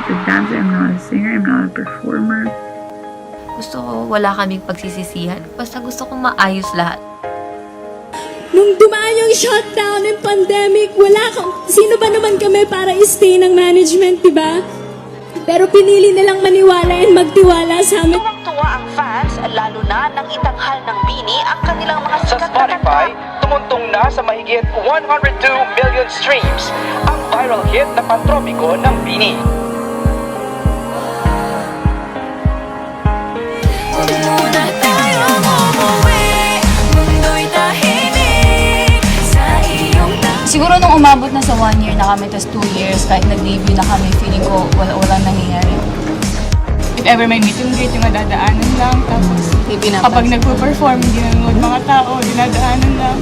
not a dancer, I'm not a singer, I'm not a performer. Gusto ko wala kaming pagsisisihan. Basta gusto ko maayos lahat. Nung dumaan yung shutdown ng pandemic, sino ba naman kami para i-stay ng management, diba? Pero pinili nilang maniwala and magtiwala sa amin. Tuwang-tuwa ang fans, lalo na nang itanghal ng BINI ang kanilang mga Sa sikat na Spotify, kanta. tumuntong na sa mahigit 102 million streams ang viral hit na Pantropiko ng BINI. Siguro nung umabot na sa 1 year na kami, tas 2 years, kahit nag-debut na kami, feeling ko walang nangyayari. If ever may meet and greet, yung nadadaanan lang. Tapos kapag nagpo-perform, hindi nanonood mga tao, dinadaanan lang.